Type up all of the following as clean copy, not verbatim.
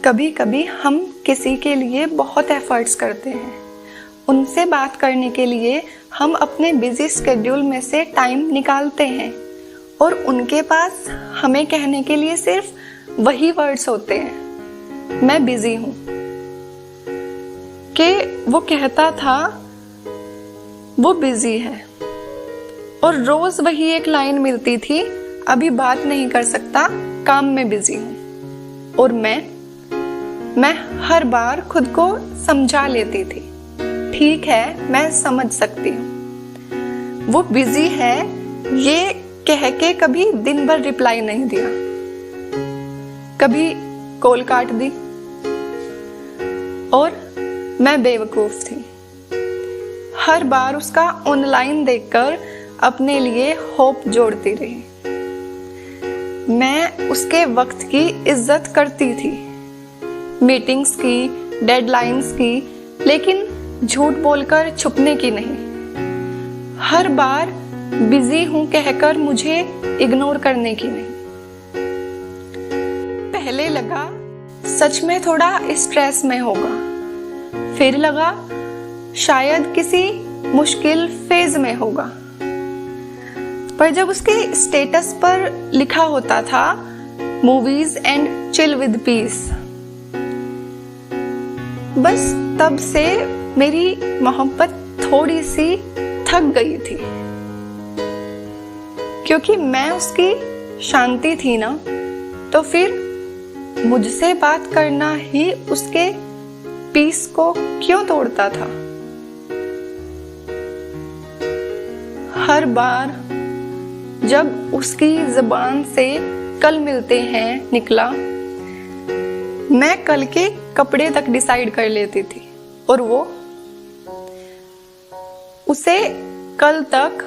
कभी कभी हम किसी के लिए बहुत एफर्ट्स करते हैं। उनसे बात करने के लिए हम अपने बिजी स्केड्यूल में से टाइम निकालते हैं और उनके पास हमें कहने के लिए सिर्फ वही वर्ड्स होते हैं, मैं बिजी हूँ। कि वो कहता था वो बिजी है और रोज वही एक लाइन मिलती थी, अभी बात नहीं कर सकता, काम में बिजी हूँ। और मैं हर बार खुद को समझा लेती थी, ठीक है मैं समझ सकती हूँ। वो बिजी है ये कह के कभी दिन भर रिप्लाई नहीं दिया, कभी कॉल काट दी और मैं बेवकूफ थी। हर बार उसका ऑनलाइन देखकर अपने लिए होप जोड़ती रही। मैं उसके वक्त की इज्जत करती थी, मीटिंग्स की, डेडलाइंस की, लेकिन झूठ बोलकर छुपने की नहीं। हर बार बिजी हूं कहकर मुझे इग्नोर करने की नहीं। पहले लगा सच में थोड़ा स्ट्रेस में होगा, फिर लगा शायद किसी मुश्किल फेज में होगा। पर जब उसके स्टेटस पर लिखा होता था movies and chill with piece, बस तब से मेरी मोहब्बत थोड़ी सी थक गई थी, क्योंकि मैं उसकी शांति थी ना, तो फिर मुझसे बात करना ही उसके पीस को क्यों तोड़ता था। हर बार जब उसकी जुबान से कल मिलते हैं निकला, मैं कल के कपड़े तक डिसाइड कर लेती थी और वो उसे कल तक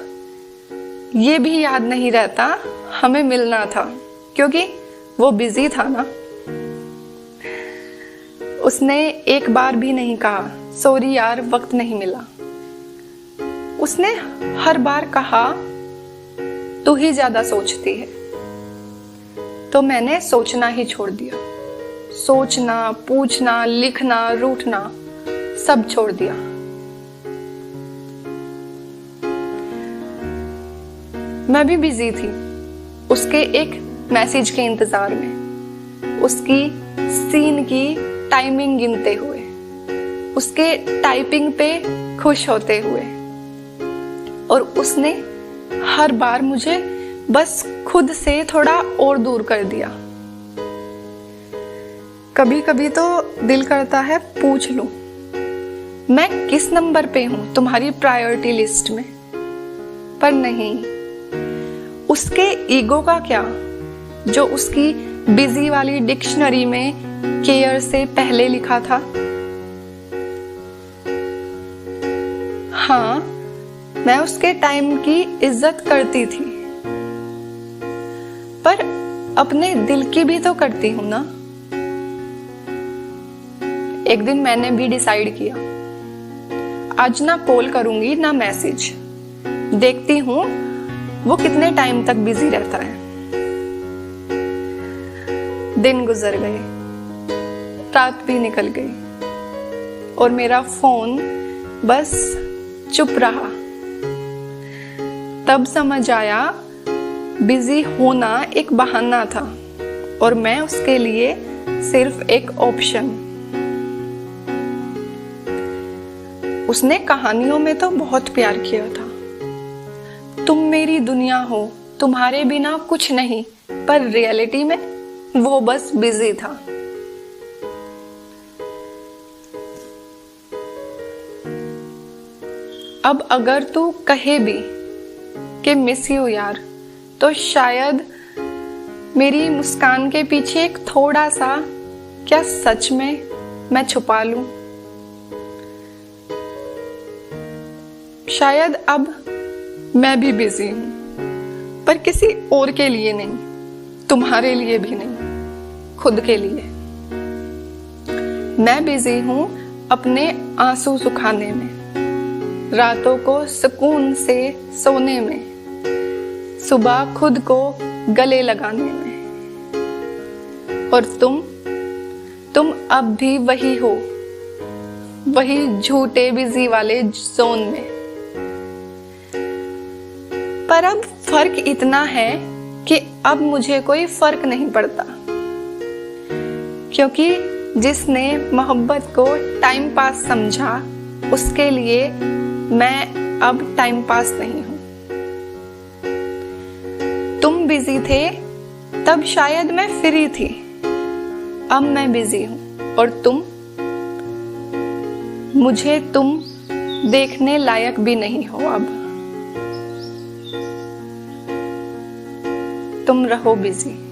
ये भी याद नहीं रहता हमें मिलना था, क्योंकि वो बिजी था ना। उसने एक बार भी नहीं कहा सॉरी यार वक्त नहीं मिला। उसने हर बार कहा तू ही ज्यादा सोचती है। तो मैंने सोचना ही छोड़ दिया, सोचना, पूछना, लिखना, रूठना सब छोड़ दिया। मैं भी बिजी थी उसके एक मैसेज के इंतजार में, उसकी सीन की टाइमिंग गिनते हुए, उसके टाइपिंग पे खुश होते हुए। और उसने हर बार मुझे बस खुद से थोड़ा और दूर कर दिया। कभी कभी तो दिल करता है पूछ लूं मैं किस नंबर पे हूं तुम्हारी प्रायोरिटी लिस्ट में, पर नहीं। उसके ईगो का क्या, जो उसकी बिजी वाली डिक्शनरी में केयर से पहले लिखा था। हाँ, मैं उसके टाइम की इज्जत करती थी, पर अपने दिल की भी तो करती हूं ना। एक दिन मैंने भी डिसाइड किया, आज ना कॉल करूंगी ना मैसेज, देखती हूं वो कितने टाइम तक बिजी रहता है। दिन गुजर गए, रात भी निकल गई और मेरा फोन बस चुप रहा। तब समझ आया बिजी होना एक बहाना था और मैं उसके लिए सिर्फ एक ऑप्शन। उसने कहानियों में तो बहुत प्यार किया था, तुम मेरी दुनिया हो, तुम्हारे बिना कुछ नहीं, पर रियलिटी में वो बस बिजी था। अब अगर तू कहे भी कि मिस यू यार, तो शायद मेरी मुस्कान के पीछे एक थोड़ा सा क्या सच में मैं छुपा लूं। शायद अब मैं भी बिजी हूं, पर किसी और के लिए नहीं, तुम्हारे लिए भी नहीं, खुद के लिए। मैं बिजी हूं अपने आंसू सुखाने में, रातों को सुकून से सोने में, सुबह खुद को गले लगाने में। और तुम अब भी वही हो, वही झूठे बिजी वाले जोन में। पर अब फर्क इतना है कि अब मुझे कोई फर्क नहीं पड़ता, क्योंकि जिसने मोहब्बत को टाइम पास समझा उसके लिए मैं अब टाइम पास नहीं हूं। तुम बिजी थे तब शायद मैं फ्री थी, अब मैं बिजी हूं और मुझे तुम देखने लायक भी नहीं हो। अब तुम रहो बिजी।